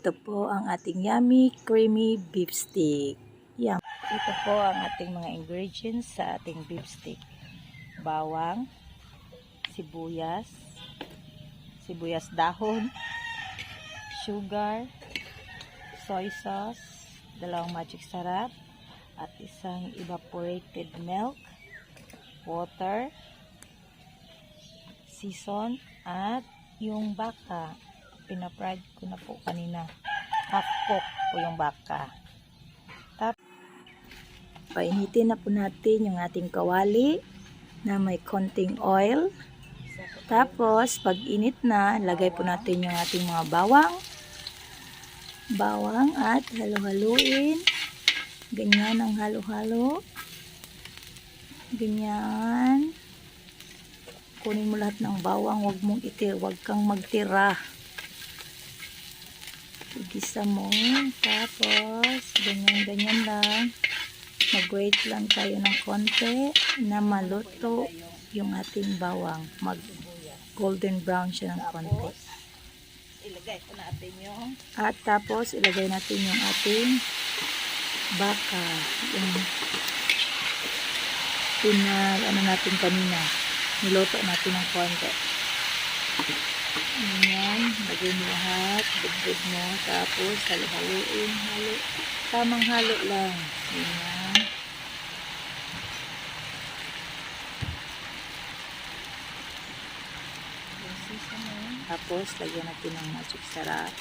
Ito po ang ating yummy, creamy beef steak. Yum. Ito po ang ating mga ingredients sa ating beef steak. Bawang, sibuyas, sibuyas dahon, sugar, soy sauce, 2 magic sarap, at isang evaporated milk, water, season, at yung baka. Pina-fried ko na po kanina. Half cook po yung baka. Painitin na po natin yung ating kawali na may konting oil. Tapos, pag init na, lagay po natin yung ating mga bawang at halo-haluin. Ganyan ang halo-halo. Ganyan. Kunin mo lahat ng bawang, huwag kang magtira. Igisa mo, tapos ganyan lang. Mag-wait lang tayo ng konti na maluto yung ating bawang. Mag golden brown siya ng konti. Ilagay po natin yung at tapos ilagay natin yung ating baka, yung natin kanina, niluto natin ng konti. Ayan, lagay mo lahat, bugod mo, tapos halo-haloin, tamang halo lang. Ayan. Tapos lagyan natin ng magic sarap.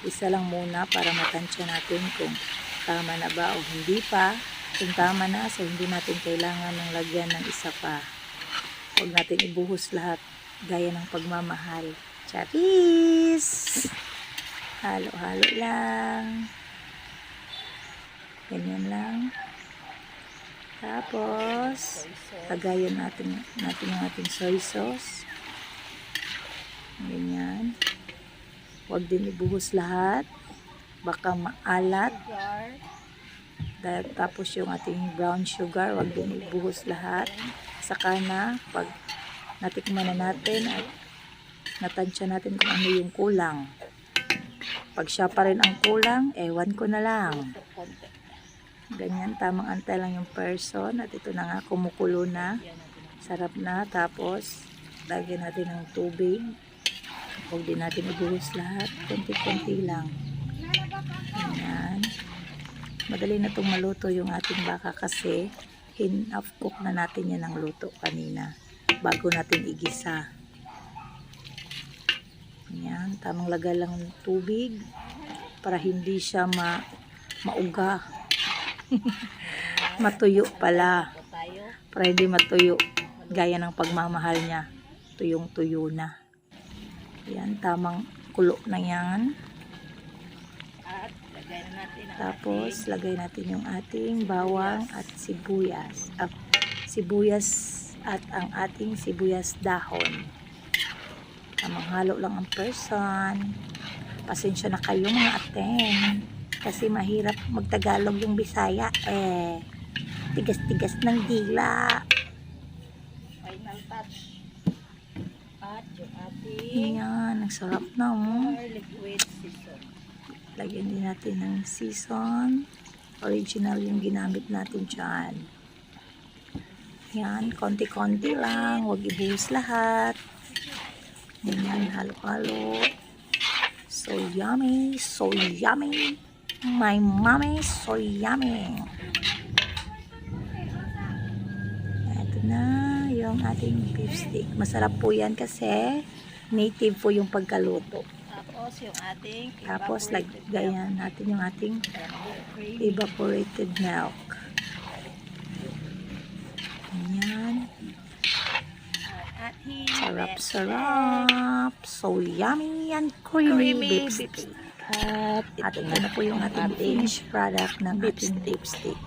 Isa lang muna para matansya natin kung tama na ba o hindi pa. Kung tama na, so hindi natin kailangan ng lagyan ng isa pa. Huwag natin ibuhos lahat gaya ng pagmamahal. Charis! Halo-halo lang. Ganyan lang. Tapos, lagayan natin yung ating soy sauce. Ganyan. Huwag din ibuhos lahat. Baka maalat. Tapos yung ating brown sugar, huwag din ibuhos lahat. Saka na, pag natikman na natin at natansya natin kung ano yung kulang. Pag siya pa rin ang kulang, ewan ko na lang. Ganyan, tamang antay lang yung person. At ito na nga, kumukulo na. Sarap na. Tapos, lagyan natin ng tubig. Huwag din natin ibuhos lahat. Konti-konti lang. Ganyan. Madali na itong maluto yung ating baka kasi half cook na natin yan ng luto kanina bago natin igisa. Yan, tamang lagay lang ng tubig para hindi siya mauga. Matuyo pala. Para hindi matuyo gaya ng pagmamahal niya. Tuyong-tuyo na. Yan, tamang kulo na yan. Tapos, lagay natin yung ating bawang at sibuyas. At ang ating sibuyas dahon. Tamang halo lang ang person. Pasensya na kayo mga aten. Kasi mahirap magtagalog yung Bisaya eh. Tigas-tigas ng dila. final touch. At yung ating Yan, ang sarap na liquid season. Lagyan din natin ng season. Original yung ginamit natin dyan. Yan, konti-konti lang. Huwag ibuhos lahat. Yan, halo-halo. So yummy, so yummy. My mommy, so yummy. Ito na yung ating beef steak. Masarap po yan kasi native po yung pagkaluto. Tapos yung ating Tapos lagayan natin yung ating evaporated milk. Ayan. Sarap-sarap. So yummy and creamy beef steak. At ito na po yung ating finished product ng ating beef steak.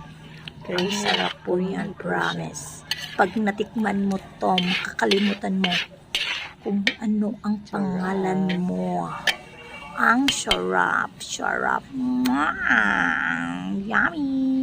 Very sarap po yan, promise. Pag natikman mo to, makakalimutan mo kung ano ang pangalan mo. Ang sarap. Yummy!